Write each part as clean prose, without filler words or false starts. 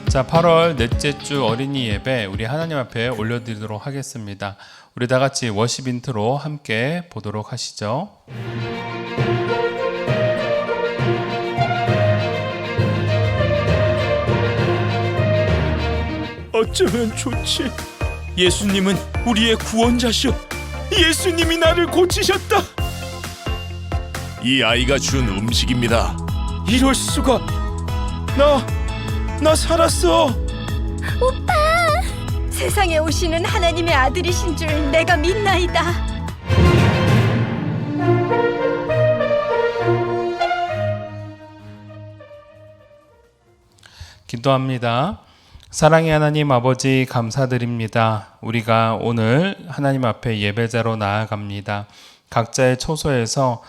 자, 8월 넷째 주 어린이 예배 우리 하나님 앞에 올려드리도록 하겠습니다. 우리 다 같이 워십 인트로 함께 보도록 하시죠. 어쩌면 좋지. 예수님은 우리의 구원자시오. 예수님이 나를 고치셨다. 이 아이가 준 음식입니다. 이럴 수가. 나 살았어. 오빠! 세상에 오시는 하나님의 아들이신 줄 내가 믿나이다. 기도합니다. 사랑의 하나님 아버지 감사드립니다. 우리가 오늘 하나님 앞에 예배자로 나아갑니다. 각자의 초소에서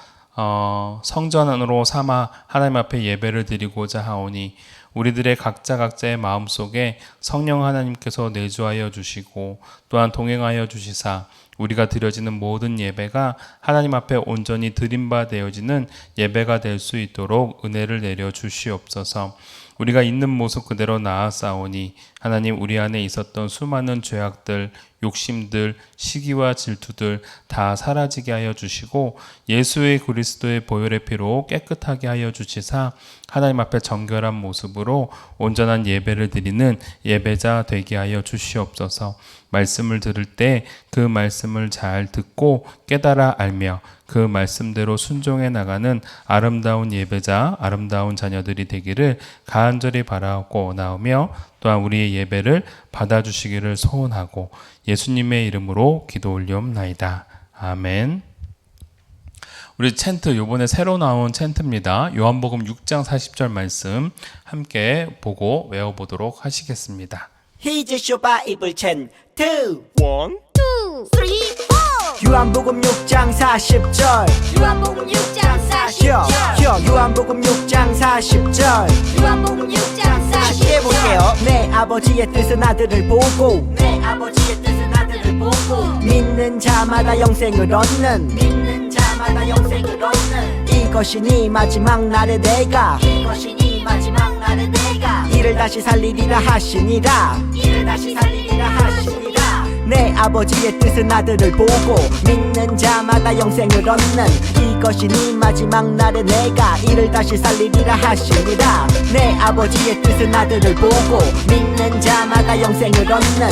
성전 안으로 삼아 하나님 앞에 예배를 드리고자 하오니 우리들의 각자의 마음속에 성령 하나님께서 내주하여 주시고 또한 동행하여 주시사 우리가 드려지는 모든 예배가 하나님 앞에 온전히 드림바 되어지는 예배가 될 수 있도록 은혜를 내려 주시옵소서. 우리가 있는 모습 그대로 나아싸우니 하나님 우리 안에 있었던 수많은 죄악들, 욕심들, 시기와 질투들 다 사라지게 하여 주시고 예수의 그리스도의 보혈의 피로 깨끗하게 하여 주시사 하나님 앞에 정결한 모습으로 온전한 예배를 드리는 예배자 되게 하여 주시옵소서. 말씀을 들을 때 그 말씀을 잘 듣고 깨달아 알며 그 말씀대로 순종해 나가는 아름다운 예배자, 아름다운 자녀들이 되기를 간절히 바라고 나오며 또한 우리의 예배를 받아주시기를 소원하고 예수님의 이름으로 기도 올리옵나이다. 아멘. 우리 챈트 요번에 새로 나온 챈트입니다. 요한복음 6장 40절 말씀 함께 보고 외워보도록 하시겠습니다. Here's your Bible chant 2 원, 2, 3, 4 요한복음 6장 40절 요한복음 6장 40절 요한복음 6장 40절 요한복음 6장 40절 쉽게 볼게요. 내 아버지의 뜻은 아들을 보고 내 아버지의 뜻은 아들을 보고 믿는 자마다 영생을 얻는 믿는 자마다 영생을 얻는 이것이 네 마지막 날에 내가 이것이 네 마지막 날에 내가 이를 다시 살리리라 하시니라 이를 다시 살리리라 하시니라. 내 아버지의 뜻은 아들을 보고 믿는 자마다 영생을 얻는 이것이 네 마지막 날에 내가 이를 다시 살리리라 하시니라 내 아버지의 뜻은 아들을 보고 믿는 자마다 영생을 얻는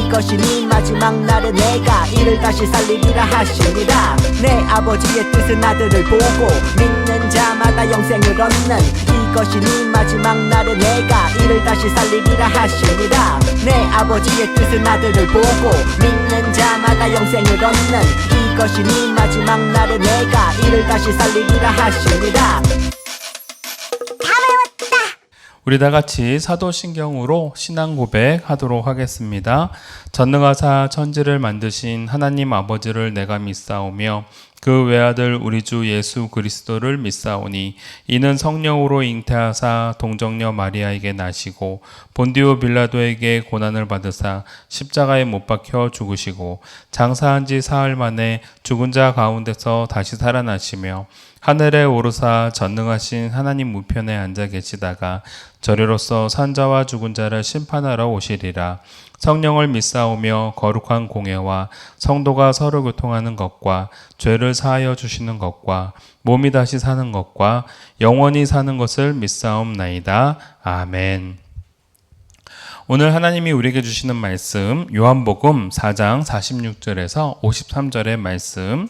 이것이 네 마지막 날에 내가 이를 다시 살리리라 하시니라 내 아버지의 뜻은 아들을 보고 믿는 자마다 영생을 얻는 이것이 네 마지막 날에 내가 이를 다시 살리리라 하시니라 내 아버지의 뜻은 아들을 보고 믿는 자마다 영생을 얻는 이것이 네 마지막 날에 내가 이를 다시 살리리라 하시니라. 우리 다 같이 사도신경으로 신앙 고백하도록 하겠습니다. 전능하사 천지를 만드신 하나님 아버지를 내가 믿사오며 그 외아들 우리 주 예수 그리스도를 믿사오니 이는 성령으로 잉태하사 동정녀 마리아에게 나시고 본디오 빌라도에게 고난을 받으사 십자가에 못 박혀 죽으시고 장사한 지 사흘 만에 죽은 자 가운데서 다시 살아나시며 하늘에 오르사 전능하신 하나님 우편에 앉아 계시다가 저리로서 산자와 죽은 자를 심판하러 오시리라. 성령을 믿사오며 거룩한 공예와 성도가 서로 교통하는 것과 죄를 사하여 주시는 것과 몸이 다시 사는 것과 영원히 사는 것을 믿사옵나이다. 아멘. 오늘 하나님이 우리에게 주시는 말씀 요한복음 4장 46절에서 53절의 말씀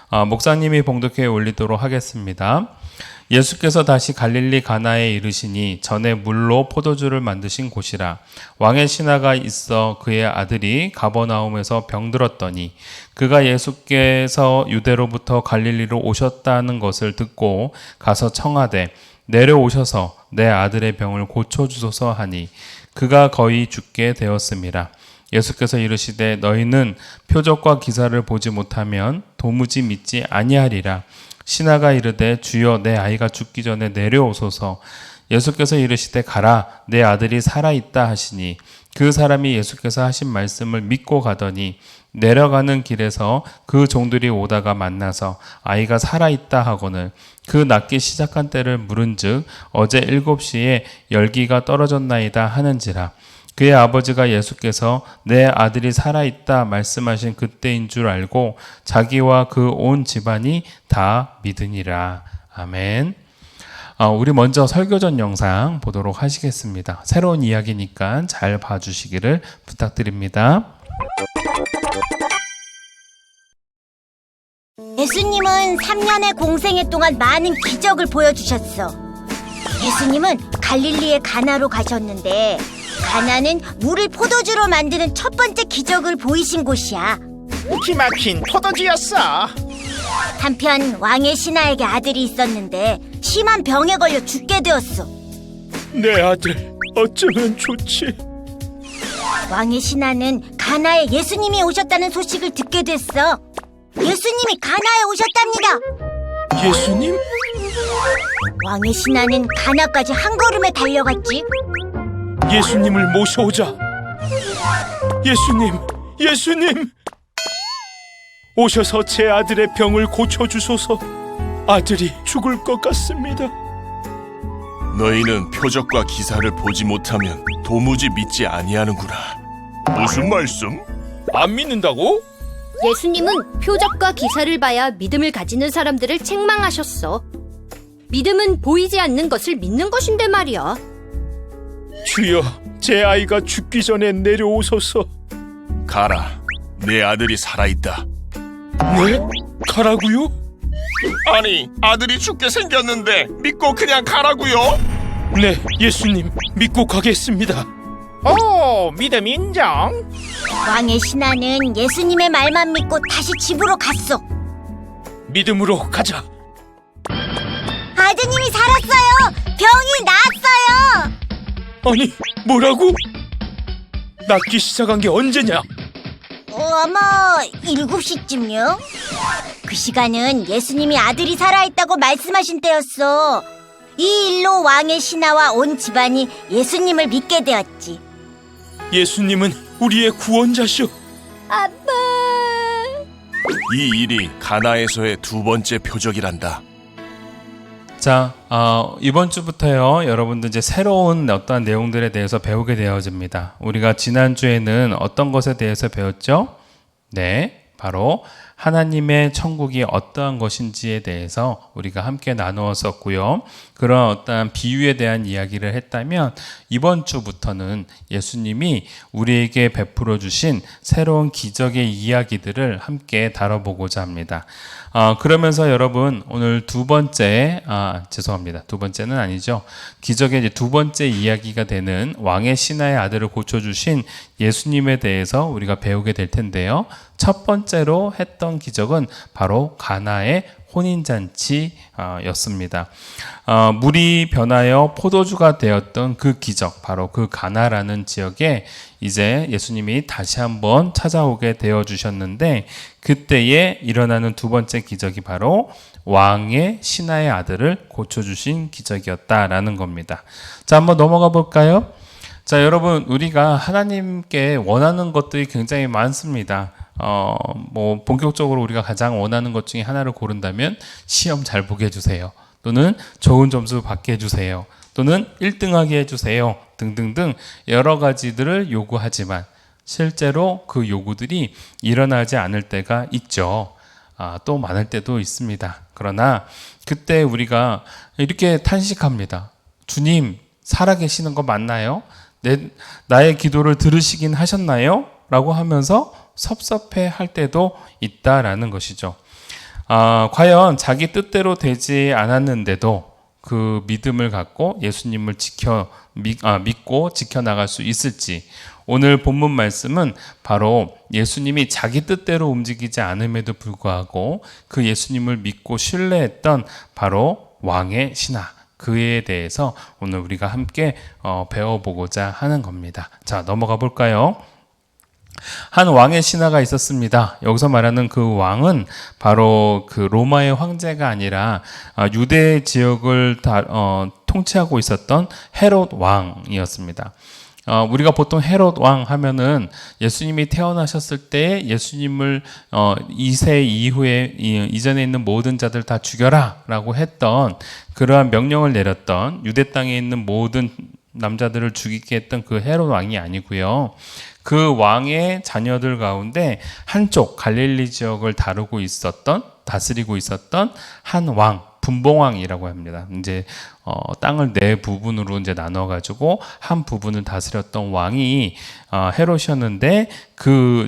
목사님이 봉독해 올리도록 하겠습니다. 예수께서 다시 갈릴리 가나에 이르시니 전에 물로 포도주를 만드신 곳이라. 왕의 신하가 있어 그의 아들이 가버나움에서 병들었더니 그가 예수께서 유대로부터 갈릴리로 오셨다는 것을 듣고 가서 청하되 내려오셔서 내 아들의 병을 고쳐주소서 하니 그가 거의 죽게 되었음이라. 예수께서 이르시되 너희는 표적과 기사를 보지 못하면 도무지 믿지 아니하리라. 신하가 이르되 주여 내 아이가 죽기 전에 내려오소서. 예수께서 이르시되 가라 내 아들이 살아있다 하시니 그 사람이 예수께서 하신 말씀을 믿고 가더니 내려가는 길에서 그 종들이 오다가 만나서 아이가 살아있다 하거늘 그 낫기 시작한 때를 물은즉 어제 7시에 열기가 떨어졌나이다 하는지라. 그의 아버지가 예수께서 내 아들이 살아있다 말씀하신 그때인 줄 알고 자기와 그 온 집안이 다 믿으니라. 아멘. 우리 먼저 설교전 영상 보도록 하시겠습니다. 새로운 이야기니까 잘 봐주시기를 부탁드립니다. 예수님은 3년의 공생애 동안 많은 기적을 보여주셨어. 예수님은 갈릴리의 가나로 가셨는데 가나는 물을 포도주로 만드는 첫 번째 기적을 보이신 곳이야. 기막힌 포도주였어. 한편 왕의 신하에게 아들이 있었는데 심한 병에 걸려 죽게 되었어. 내 아들 어쩌면 좋지? 왕의 신하는 가나에 예수님이 오셨다는 소식을 듣게 됐어. 예수님이 가나에 오셨답니다. 예수님? 왕의 신하는 가나까지 한 걸음에 달려갔지. 예수님을 모셔오자. 예수님! 오셔서 제 아들의 병을 고쳐주소서. 아들이 죽을 것 같습니다. 너희는 표적과 기사를 보지 못하면 도무지 믿지 아니하는구나. 무슨 말씀? 안 믿는다고? 예수님은 표적과 기사를 봐야 믿음을 가지는 사람들을 책망하셨어. 믿음은 보이지 않는 것을 믿는 것인데 말이야. 주여, 제 아이가 죽기 전에 내려오소서. 가라. 내 아들이 살아있다. 네? 가라고요? 아니, 아들이 죽게 생겼는데 믿고 그냥 가라고요? 네, 예수님 믿고 가겠습니다. 오, 믿음 인정. 왕의 신하는 예수님의 말만 믿고 다시 집으로 갔어. 믿음으로 가자. 아드님이 살았어요. 병이 나았어요. 아니, 뭐라고? 낫기 시작한 게 언제냐? 아마 7시쯤요? 그 시간은 예수님이 아들이 살아있다고 말씀하신 때였어. 이 일로 왕의 신하와 온 집안이 예수님을 믿게 되었지. 예수님은 우리의 구원자시오. 아빠. 이 일이 가나에서의 두 번째 표적이란다. 자, 이번 주부터요, 여러분들 이제 새로운 어떠한 내용들에 대해서 배우게 되어집니다. 우리가 지난주에는 어떤 것에 대해서 배웠죠? 네, 바로 하나님의 천국이 어떠한 것인지에 대해서 우리가 함께 나누었었고요. 그런 어떠한 비유에 대한 이야기를 했다면 이번 주부터는 예수님이 우리에게 베풀어 주신 새로운 기적의 이야기들을 함께 다뤄보고자 합니다. 그러면서 여러분 오늘 두 번째는 아니죠. 기적의 이제 두 번째 이야기가 되는 왕의 신하의 아들을 고쳐주신 예수님에 대해서 우리가 배우게 될 텐데요. 첫 번째로 했던 기적은 바로 가나의 혼인잔치였습니다. 물이 변하여 포도주가 되었던 그 기적, 바로 그 가나라는 지역에 이제 예수님이 다시 한번 찾아오게 되어 주셨는데 그때에 일어나는 두 번째 기적이 바로 왕의 신하의 아들을 고쳐주신 기적이었다라는 겁니다. 자, 한번 넘어가 볼까요? 자, 여러분, 우리가 하나님께 원하는 것들이 굉장히 많습니다. 본격적으로 우리가 가장 원하는 것 중에 하나를 고른다면 시험 잘 보게 해주세요. 또는 좋은 점수 받게 해주세요. 또는 1등하게 해주세요. 등등등 여러 가지들을 요구하지만 실제로 그 요구들이 일어나지 않을 때가 있죠. 또 많을 때도 있습니다. 그러나 그때 우리가 이렇게 탄식합니다. 주님, 살아계시는 거 맞나요? 나의 기도를 들으시긴 하셨나요? 라고 하면서 섭섭해 할 때도 있다라는 것이죠. 과연 자기 뜻대로 되지 않았는데도 그 믿음을 갖고 예수님을 믿고 지켜나갈 수 있을지, 오늘 본문 말씀은 바로 예수님이 자기 뜻대로 움직이지 않음에도 불구하고 그 예수님을 믿고 신뢰했던 바로 왕의 신하, 그에 대해서 오늘 우리가 함께 배워보고자 하는 겁니다. 자, 넘어가 볼까요? 한 왕의 신하가 있었습니다. 여기서 말하는 그 왕은 바로 그 로마의 황제가 아니라 유대 지역을 통치하고 있었던 헤롯 왕이었습니다. 우리가 보통 헤롯 왕 하면은 예수님이 태어나셨을 때 예수님을 2세 이후에 이전에 있는 모든 자들 다 죽여라라고 했던 그러한 명령을 내렸던 유대 땅에 있는 모든 남자들을 죽이게 했던 그 헤롯 왕이 아니고요. 그 왕의 자녀들 가운데 한쪽 갈릴리 지역을 다스리고 있었던 한 왕, 분봉왕이라고 합니다. 이제 땅을 네 부분으로 이제 나눠 가지고 한 부분을 다스렸던 왕이 헤롯이었는데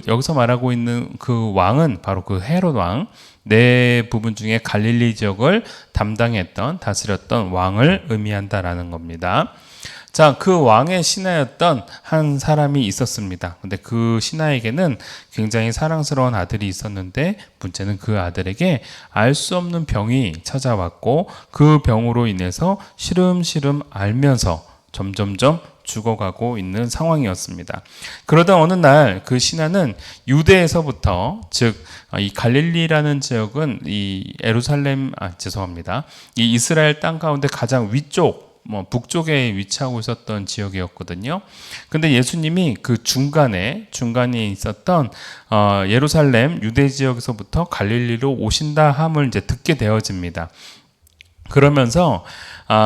여기서 말하고 있는 그 왕은 바로 그 헤롯 왕, 네 부분 중에 갈릴리 지역을 다스렸던 왕을 의미한다라는 겁니다. 자, 그 왕의 신하였던 한 사람이 있었습니다. 근데 그 신하에게는 굉장히 사랑스러운 아들이 있었는데 문제는 그 아들에게 알 수 없는 병이 찾아왔고 그 병으로 인해서 시름시름 앓면서 점점점 죽어가고 있는 상황이었습니다. 그러던 어느 날 그 신하는 유대에서부터 즉 이 갈릴리라는 지역은 이 이스라엘 땅 가운데 가장 위쪽 북쪽에 위치하고 있었던 지역이었거든요. 근데 예수님이 그 중간에 있었던 예루살렘 유대 지역에서부터 갈릴리로 오신다 함을 이제 듣게 되어집니다. 그러면서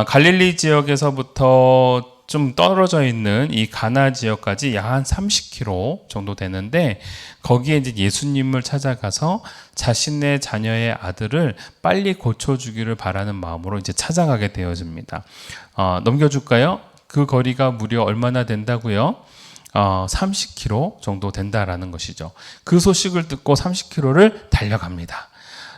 갈릴리 지역에서부터 좀 떨어져 있는 이 가나 지역까지 약 한 30km 정도 되는데 거기에 이제 예수님을 찾아가서 자신의 자녀의 아들을 빨리 고쳐주기를 바라는 마음으로 이제 찾아가게 되어집니다. 넘겨줄까요? 그 거리가 무려 얼마나 된다고요? 30km 정도 된다라는 것이죠. 그 소식을 듣고 30km를 달려갑니다.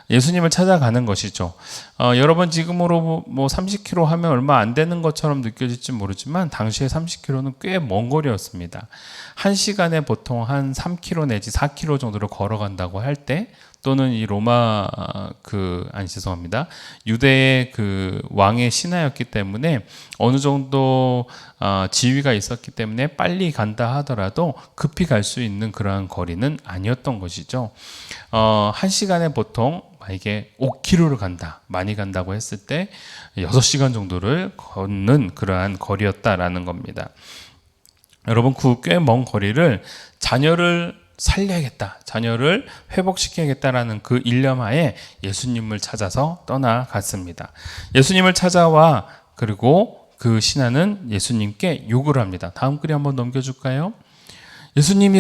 예수님을 찾아가는 것이죠. 여러분 지금으로 뭐 30km 하면 얼마 안 되는 것처럼 느껴질지 모르지만 당시에 30km는 꽤 먼 거리였습니다. 1시간에 보통 한 3km 내지 4km 정도를 걸어간다고 할 때 또는 이 유대의 그 왕의 신하였기 때문에 어느 정도 지위가 있었기 때문에 빨리 간다 하더라도 급히 갈 수 있는 그러한 거리는 아니었던 것이죠. 1시간에 보통 이게 5km를 간다, 많이 간다고 했을 때 6시간 정도를 걷는 그러한 거리였다라는 겁니다. 여러분 그 꽤 먼 거리를 자녀를 살려야겠다, 자녀를 회복시켜야겠다라는 그 일념하에 예수님을 찾아서 떠나갔습니다. 예수님을 찾아와 그리고 그 신하는 예수님께 요구를 합니다. 다음 글이 한번 넘겨줄까요? 예수님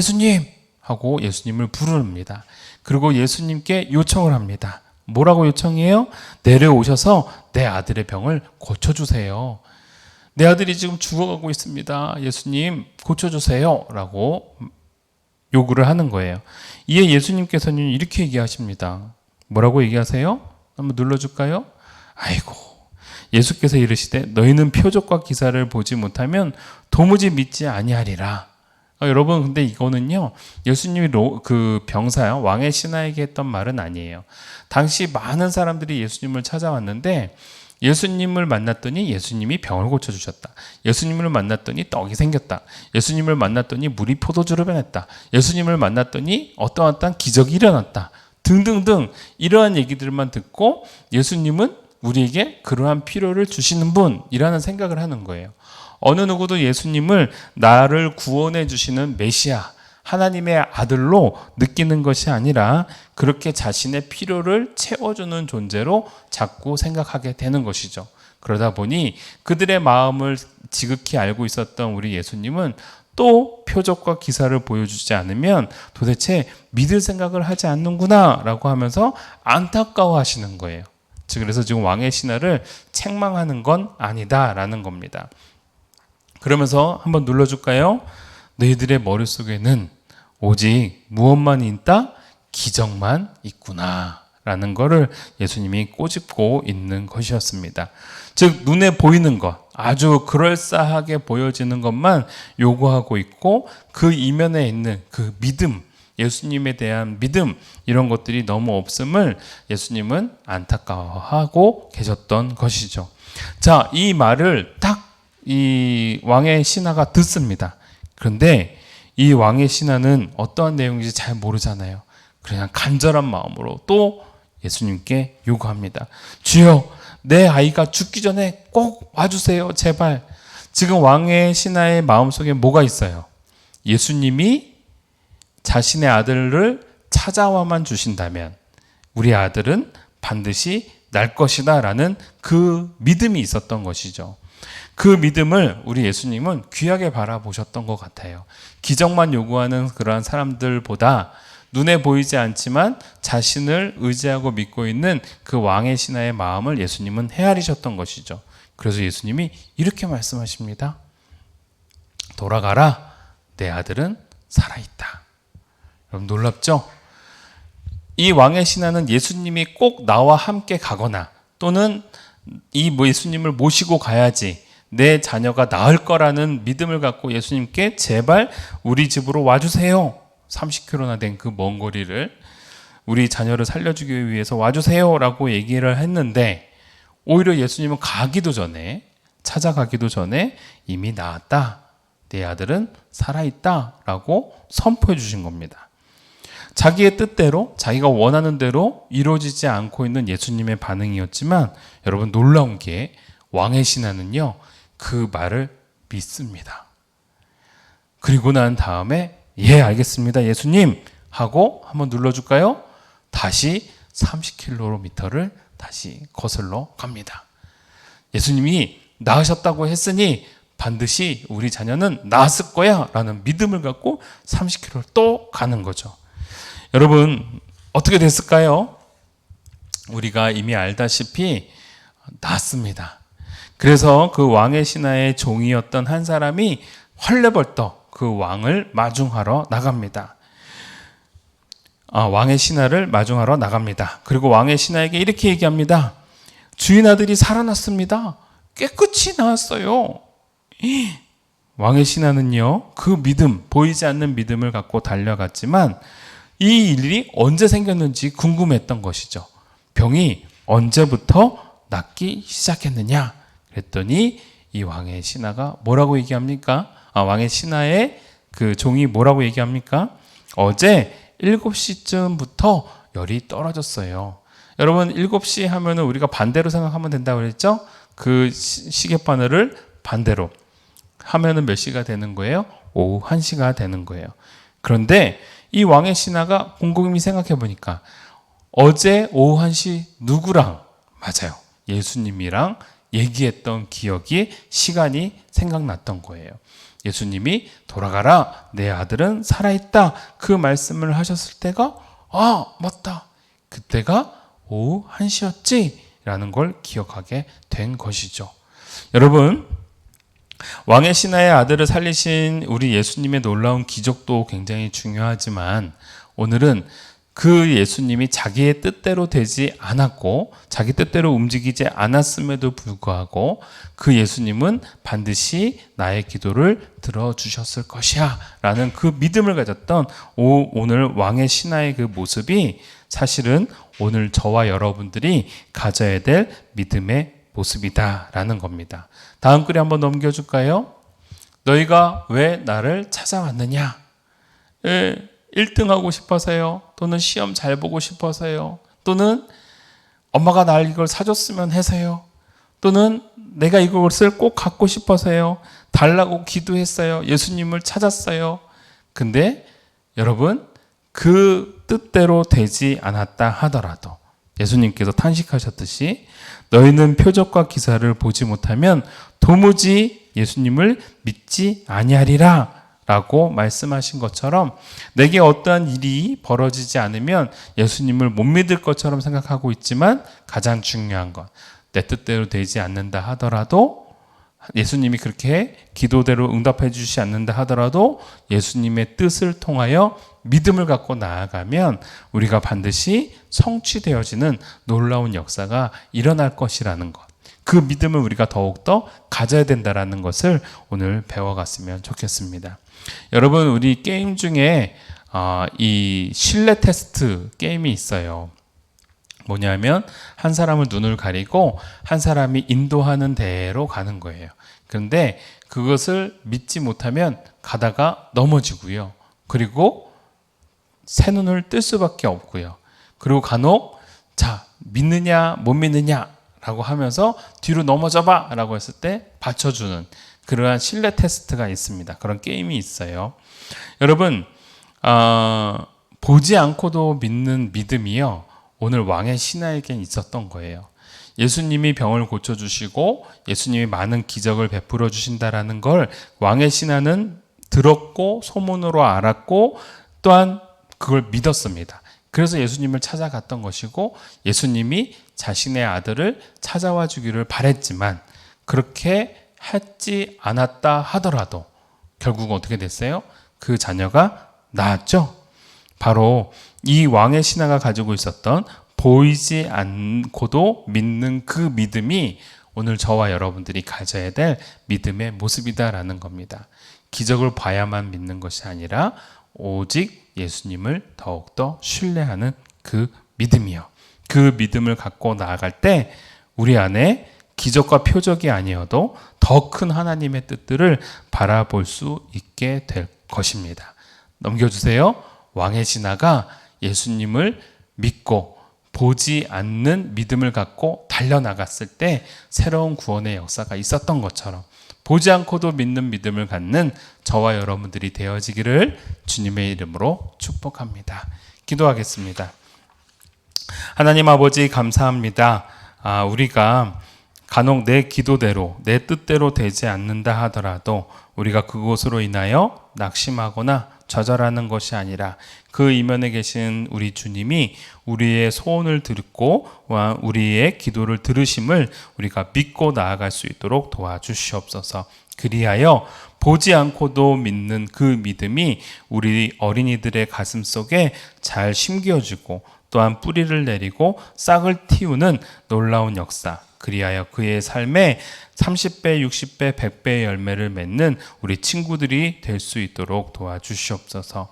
하고 예수님을 부릅니다. 그리고 예수님께 요청을 합니다. 뭐라고 요청해요? 내려오셔서 내 아들의 병을 고쳐주세요. 내 아들이 지금 죽어가고 있습니다. 예수님 고쳐주세요 라고 요구를 하는 거예요. 이에 예수님께서는 이렇게 얘기하십니다. 뭐라고 얘기하세요? 한번 눌러줄까요? 아이고, 예수께서 이르시되 너희는 표적과 기사를 보지 못하면 도무지 믿지 아니하리라. 여러분 근데 이거는요 예수님이 그 병사 왕의 신하에게 했던 말은 아니에요. 당시 많은 사람들이 예수님을 찾아왔는데 예수님을 만났더니 예수님이 병을 고쳐주셨다. 예수님을 만났더니 떡이 생겼다. 예수님을 만났더니 물이 포도주로 변했다. 예수님을 만났더니 어떠한 기적이 일어났다. 등등등 이러한 얘기들만 듣고 예수님은 우리에게 그러한 필요를 주시는 분이라는 생각을 하는 거예요. 어느 누구도 예수님을 나를 구원해 주시는 메시아, 하나님의 아들로 느끼는 것이 아니라 그렇게 자신의 필요를 채워주는 존재로 자꾸 생각하게 되는 것이죠. 그러다 보니 그들의 마음을 지극히 알고 있었던 우리 예수님은 또 표적과 기사를 보여주지 않으면 도대체 믿을 생각을 하지 않는구나 라고 하면서 안타까워 하시는 거예요. 즉 그래서 지금 왕의 신하를 책망하는 건 아니다라는 겁니다. 그러면서 한번 눌러줄까요? 너희들의 머릿속에는 오직 무엇만 있다? 기적만 있구나 라는 거를 예수님이 꼬집고 있는 것이었습니다. 즉 눈에 보이는 것, 아주 그럴싸하게 보여지는 것만 요구하고 있고 그 이면에 있는 그 믿음, 예수님에 대한 믿음 이런 것들이 너무 없음을 예수님은 안타까워하고 계셨던 것이죠. 자, 이 말을 딱 이 왕의 신하가 듣습니다. 그런데 이 왕의 신하는 어떠한 내용인지 잘 모르잖아요. 그냥 간절한 마음으로 또 예수님께 요구합니다. 주여, 내 아이가 죽기 전에 꼭 와주세요. 제발. 지금 왕의 신하의 마음속에 뭐가 있어요? 예수님이 자신의 아들을 찾아와만 주신다면 우리 아들은 반드시 날 것이다 라는 그 믿음이 있었던 것이죠. 그 믿음을 우리 예수님은 귀하게 바라보셨던 것 같아요. 기적만 요구하는 그러한 사람들보다 눈에 보이지 않지만 자신을 의지하고 믿고 있는 그 왕의 신하의 마음을 예수님은 헤아리셨던 것이죠. 그래서 예수님이 이렇게 말씀하십니다. 돌아가라, 내 아들은 살아있다. 여러분 놀랍죠? 이 왕의 신하는 예수님이 꼭 나와 함께 가거나 또는 이 예수님을 모시고 가야지 내 자녀가 나을 거라는 믿음을 갖고 예수님께 제발 우리 집으로 와주세요. 30km나 된 그 먼 거리를 우리 자녀를 살려주기 위해서 와주세요 라고 얘기를 했는데 오히려 예수님은 가기도 전에 찾아가기도 전에 이미 나았다. 내 아들은 살아있다 라고 선포해 주신 겁니다. 자기의 뜻대로 자기가 원하는 대로 이루어지지 않고 있는 예수님의 반응이었지만 여러분 놀라운 게 왕의 신하는요 그 말을 믿습니다. 그리고 난 다음에 예 알겠습니다 예수님 하고 한번 눌러줄까요? 다시 30km를 다시 거슬러 갑니다. 예수님이 낳으셨다고 했으니 반드시 우리 자녀는 낳았을 거야 라는 믿음을 갖고 30km를 또 가는 거죠. 여러분 어떻게 됐을까요? 우리가 이미 알다시피 낳았습니다. 그래서 그 왕의 신하의 종이었던 한 사람이 헐레벌떡 그 왕을 마중하러 나갑니다. 왕의 신하를 마중하러 나갑니다. 그리고 왕의 신하에게 이렇게 얘기합니다. 주인 아들이 살아났습니다. 깨끗이 나았어요. 왕의 신하는요 그 믿음, 보이지 않는 믿음을 갖고 달려갔지만 이 일이 언제 생겼는지 궁금했던 것이죠. 병이 언제부터 낫기 시작했느냐 그랬더니 이 왕의 신하가 뭐라고 얘기합니까? 왕의 신하의 그 종이 뭐라고 얘기합니까? 어제 7시쯤부터 열이 떨어졌어요. 여러분 7시 하면은 우리가 반대로 생각하면 된다고 그랬죠? 그 시계바늘을 반대로 하면은 몇 시가 되는 거예요? 오후 1시가 되는 거예요. 그런데 이 왕의 신하가 곰곰이 생각해 보니까 어제 오후 1시 누구랑 맞아요. 예수님이랑 얘기했던 기억이 시간이 생각났던 거예요. 예수님이 돌아가라 내 아들은 살아있다 그 말씀을 하셨을 때가 맞다 그때가 오후 1시였지 라는 걸 기억하게 된 것이죠. 여러분 왕의 신하의 아들을 살리신 우리 예수님의 놀라운 기적도 굉장히 중요하지만 오늘은 그 예수님이 자기의 뜻대로 되지 않았고 자기 뜻대로 움직이지 않았음에도 불구하고 그 예수님은 반드시 나의 기도를 들어주셨을 것이야 라는 그 믿음을 가졌던 오늘 왕의 신하의 그 모습이 사실은 오늘 저와 여러분들이 가져야 될 믿음의 모습이다 라는 겁니다. 다음 글에 한번 넘겨줄까요? 너희가 왜 나를 찾아왔느냐? 1등하고 싶어서요. 또는 시험 잘 보고 싶어서요. 또는 엄마가 날 이걸 사줬으면 해서요. 또는 내가 이것을 꼭 갖고 싶어서요. 달라고 기도했어요. 예수님을 찾았어요. 근데 여러분 그 뜻대로 되지 않았다 하더라도 예수님께서 탄식하셨듯이 너희는 표적과 기사를 보지 못하면 도무지 예수님을 믿지 아니하리라 라고 말씀하신 것처럼 내게 어떠한 일이 벌어지지 않으면 예수님을 못 믿을 것처럼 생각하고 있지만 가장 중요한 건 내 뜻대로 되지 않는다 하더라도 예수님이 그렇게 기도대로 응답해 주시지 않는다 하더라도 예수님의 뜻을 통하여 믿음을 갖고 나아가면 우리가 반드시 성취되어지는 놀라운 역사가 일어날 것이라는 것. 그 믿음을 우리가 더욱더 가져야 된다는 것을 오늘 배워갔으면 좋겠습니다. 여러분 우리 게임 중에 이 신뢰 테스트 게임이 있어요. 뭐냐면 한 사람을 눈을 가리고 한 사람이 인도하는 대로 가는 거예요. 그런데 그것을 믿지 못하면 가다가 넘어지고요. 그리고 새 눈을 뜰 수밖에 없고요. 그리고 간혹 자 믿느냐 못 믿느냐 라고 하면서 뒤로 넘어져봐 라고 했을 때 받쳐주는 그러한 신뢰 테스트가 있습니다. 그런 게임이 있어요. 여러분, 보지 않고도 믿는 믿음이요, 오늘 왕의 신하에겐 있었던 거예요. 예수님이 병을 고쳐주시고 예수님이 많은 기적을 베풀어 주신다라는 걸 왕의 신하는 들었고 소문으로 알았고 또한 그걸 믿었습니다. 그래서 예수님을 찾아갔던 것이고 예수님이 자신의 아들을 찾아와 주기를 바랬지만 그렇게 하지 않았다 하더라도 결국은 어떻게 됐어요? 그 자녀가 낳았죠. 바로 이 왕의 신하가 가지고 있었던 보이지 않고도 믿는 그 믿음이 오늘 저와 여러분들이 가져야 될 믿음의 모습이다라는 겁니다. 기적을 봐야만 믿는 것이 아니라 오직 예수님을 더욱더 신뢰하는 그 믿음이요. 그 믿음을 갖고 나아갈 때 우리 안에 기적과 표적이 아니어도 더 큰 하나님의 뜻들을 바라볼 수 있게 될 것입니다. 넘겨주세요. 왕의 신하가 예수님을 믿고 보지 않는 믿음을 갖고 달려나갔을 때 새로운 구원의 역사가 있었던 것처럼 보지 않고도 믿는 믿음을 갖는 저와 여러분들이 되어지기를 주님의 이름으로 축복합니다. 기도하겠습니다. 하나님 아버지 감사합니다. 우리가 간혹 내 기도대로 내 뜻대로 되지 않는다 하더라도 우리가 그것으로 인하여 낙심하거나 좌절하는 것이 아니라 그 이면에 계신 우리 주님이 우리의 소원을 듣고 우리의 기도를 들으심을 우리가 믿고 나아갈 수 있도록 도와주시옵소서. 그리하여 보지 않고도 믿는 그 믿음이 우리 어린이들의 가슴 속에 잘 심겨지고 또한 뿌리를 내리고 싹을 틔우는 놀라운 역사, 그리하여 그의 삶에 30배, 60배, 100배의 열매를 맺는 우리 친구들이 될 수 있도록 도와주시옵소서.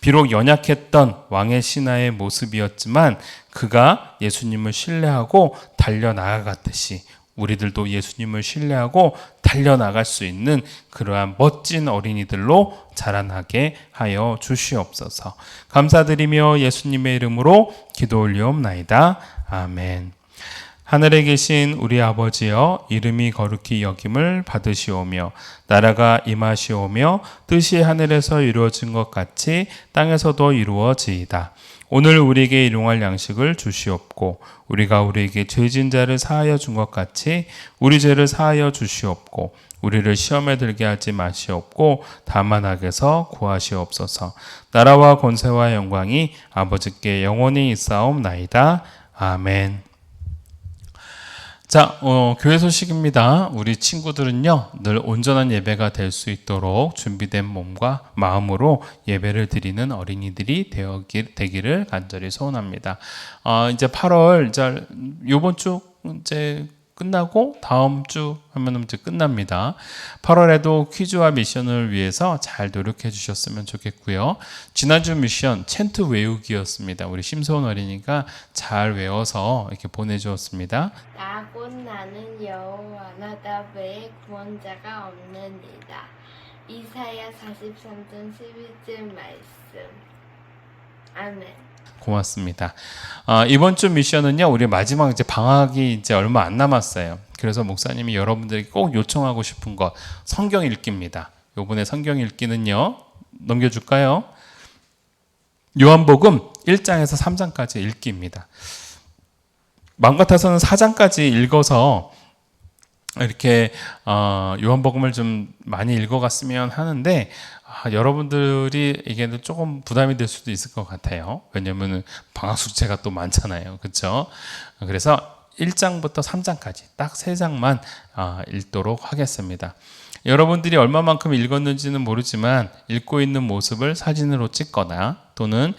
비록 연약했던 왕의 신하의 모습이었지만 그가 예수님을 신뢰하고 달려나아갔듯이 우리들도 예수님을 신뢰하고 달려나갈 수 있는 그러한 멋진 어린이들로 자라나게 하여 주시옵소서. 감사드리며 예수님의 이름으로 기도 올리옵나이다. 아멘. 하늘에 계신 우리 아버지여, 이름이 거룩히 여김을 받으시오며 나라가 임하시오며 뜻이 하늘에서 이루어진 것 같이 땅에서도 이루어지이다. 오늘 우리에게 일용할 양식을 주시옵고 우리가 우리에게 죄진 자를 사하여 준 것 같이 우리 죄를 사하여 주시옵고 우리를 시험에 들게 하지 마시옵고 다만 악에서 구하시옵소서. 나라와 권세와 영광이 아버지께 영원히 있사옵나이다. 아멘. 자, 교회 소식입니다. 우리 친구들은요, 늘 온전한 예배가 될 수 있도록 준비된 몸과 마음으로 예배를 드리는 어린이들이 되기를 간절히 소원합니다. 이제 8월, 요번 주 이제 끝나고 다음 주 하면 이제 끝납니다. 8월에도 퀴즈와 미션을 위해서 잘 노력해 주셨으면 좋겠고요. 지난주 미션 챈트 외우기였습니다. 우리 심소원 어린이가 잘 외워서 이렇게 보내주었습니다. 나곧 나는 여호와나 나 외에 구원자가 없느니라. 이사야 43장 11절 말씀. 아멘. 고맙습니다. 이번 주 미션은요, 우리 마지막 이제 방학이 이제 얼마 안 남았어요. 그래서 목사님이 여러분들에게 꼭 요청하고 싶은 것, 성경 읽기입니다. 요번에 성경 읽기는요, 넘겨줄까요? 요한복음 1장에서 3장까지 읽기입니다. 마음 같아서는 4장까지 읽어서 이렇게 요한복음을 좀 많이 읽어갔으면 하는데 여러분들이 이게 조금 부담이 될 수도 있을 것 같아요. 왜냐하면 방학 숙제가 또 많잖아요, 그렇죠? 그래서 1장부터 3장까지 딱 3장만 읽도록 하겠습니다. 여러분들이 얼마만큼 읽었는지는 모르지만 읽고 있는 모습을 사진으로 찍거나 또는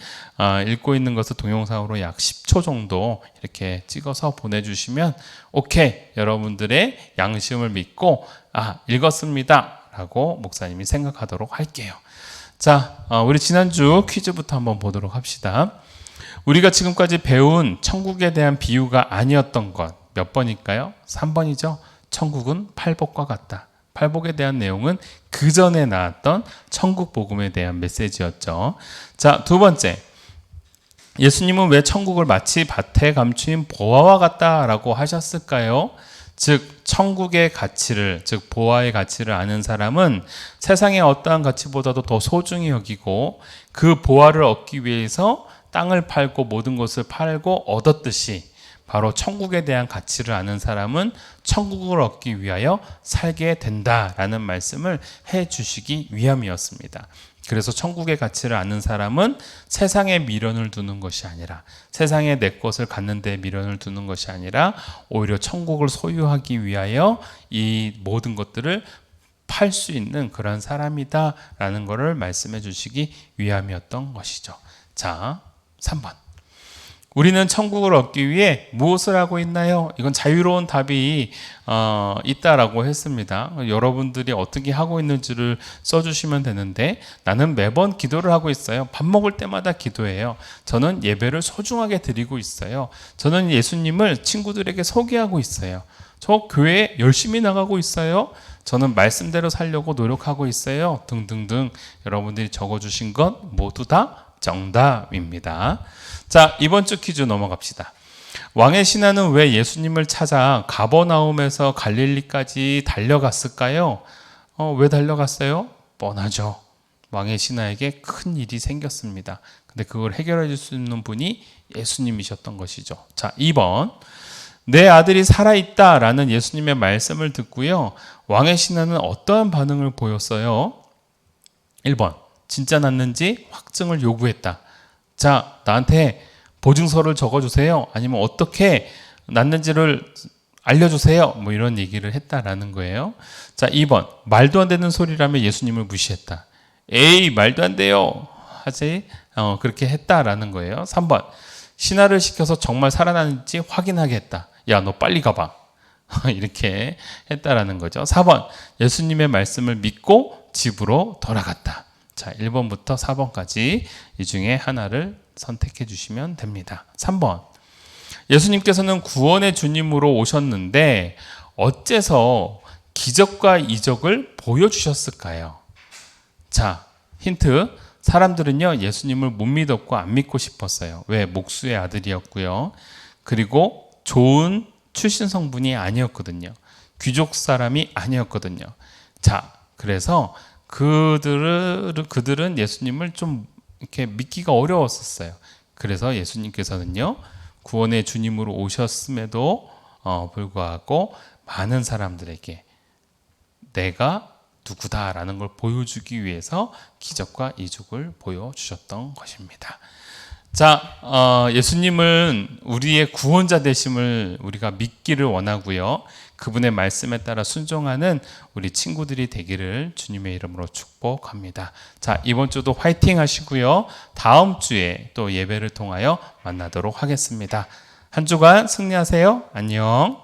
읽고 있는 것을 동영상으로 약 10초 정도 이렇게 찍어서 보내주시면 오케이, 여러분들의 양심을 믿고 읽었습니다 라고 목사님이 생각하도록 할게요. 자, 우리 지난주 퀴즈부터 한번 보도록 합시다. 우리가 지금까지 배운 천국에 대한 비유가 아니었던 것 몇 번일까요? 3번이죠. 천국은 팔복과 같다. 팔복에 대한 내용은 그 전에 나왔던 천국 복음에 대한 메시지였죠. 자, 두 번째, 예수님은 왜 천국을 마치 밭에 감추인 보화와 같다라고 하셨을까요? 즉 천국의 가치를, 즉 보화의 가치를 아는 사람은 세상의 어떠한 가치보다도 더 소중히 여기고 그 보화를 얻기 위해서 땅을 팔고 모든 것을 팔고 얻었듯이 바로 천국에 대한 가치를 아는 사람은 천국을 얻기 위하여 살게 된다라는 말씀을 해 주시기 위함이었습니다. 그래서 천국의 가치를 아는 사람은 세상에 미련을 두는 것이 아니라, 세상에 내 것을 갖는 데 미련을 두는 것이 아니라 오히려 천국을 소유하기 위하여 이 모든 것들을 팔 수 있는 그런 사람이다라는 것을 말씀해 주시기 위함이었던 것이죠. 자, 3번. 우리는 천국을 얻기 위해 무엇을 하고 있나요? 이건 자유로운 답이 있다라고 했습니다. 여러분들이 어떻게 하고 있는지를 써주시면 되는데, 나는 매번 기도를 하고 있어요. 밥 먹을 때마다 기도해요. 저는 예배를 소중하게 드리고 있어요. 저는 예수님을 친구들에게 소개하고 있어요. 저 교회에 열심히 나가고 있어요. 저는 말씀대로 살려고 노력하고 있어요. 등등등 여러분들이 적어주신 것 모두 다 정답입니다. 자, 이번 주 퀴즈 넘어갑시다. 왕의 신하는 왜 예수님을 찾아 가버나움에서 갈릴리까지 달려갔을까요? 왜 달려갔어요? 뻔하죠. 왕의 신하에게 큰 일이 생겼습니다. 근데 그걸 해결해 줄 수 있는 분이 예수님이셨던 것이죠. 자, 2번. 내 아들이 살아있다라는 예수님의 말씀을 듣고요, 왕의 신하는 어떠한 반응을 보였어요? 1번. 진짜 낫는지 확증을 요구했다. 자, 나한테 보증서를 적어주세요. 아니면 어떻게 낫는지를 알려주세요. 뭐 이런 얘기를 했다라는 거예요. 자, 2번. 말도 안 되는 소리라며 예수님을 무시했다. 에이, 말도 안 돼요. 하지. 그렇게 했다라는 거예요. 3번. 신하를 시켜서 정말 살아나는지 확인하게 했다. 야, 너 빨리 가봐. 이렇게 했다라는 거죠. 4번. 예수님의 말씀을 믿고 집으로 돌아갔다. 자, 1번부터 4번까지 이 중에 하나를 선택해 주시면 됩니다. 3번. 예수님께서는 구원의 주님으로 오셨는데 어째서 기적과 이적을 보여주셨을까요? 자, 힌트. 사람들은요, 예수님을 못 믿었고 안 믿고 싶었어요. 왜? 목수의 아들이었고요. 그리고 좋은 출신 성분이 아니었거든요. 귀족 사람이 아니었거든요. 자, 그래서 그들은 예수님을 좀 이렇게 믿기가 어려웠었어요. 그래서 예수님께서는요, 구원의 주님으로 오셨음에도 불구하고 많은 사람들에게 내가 누구다라는 걸 보여주기 위해서 기적과 이적을 보여주셨던 것입니다. 자, 예수님은 우리의 구원자 되심을 우리가 믿기를 원하고요. 그분의 말씀에 따라 순종하는 우리 친구들이 되기를 주님의 이름으로 축복합니다. 자, 이번 주도 화이팅 하시고요. 다음 주에 또 예배를 통하여 만나도록 하겠습니다. 한 주간 승리하세요. 안녕.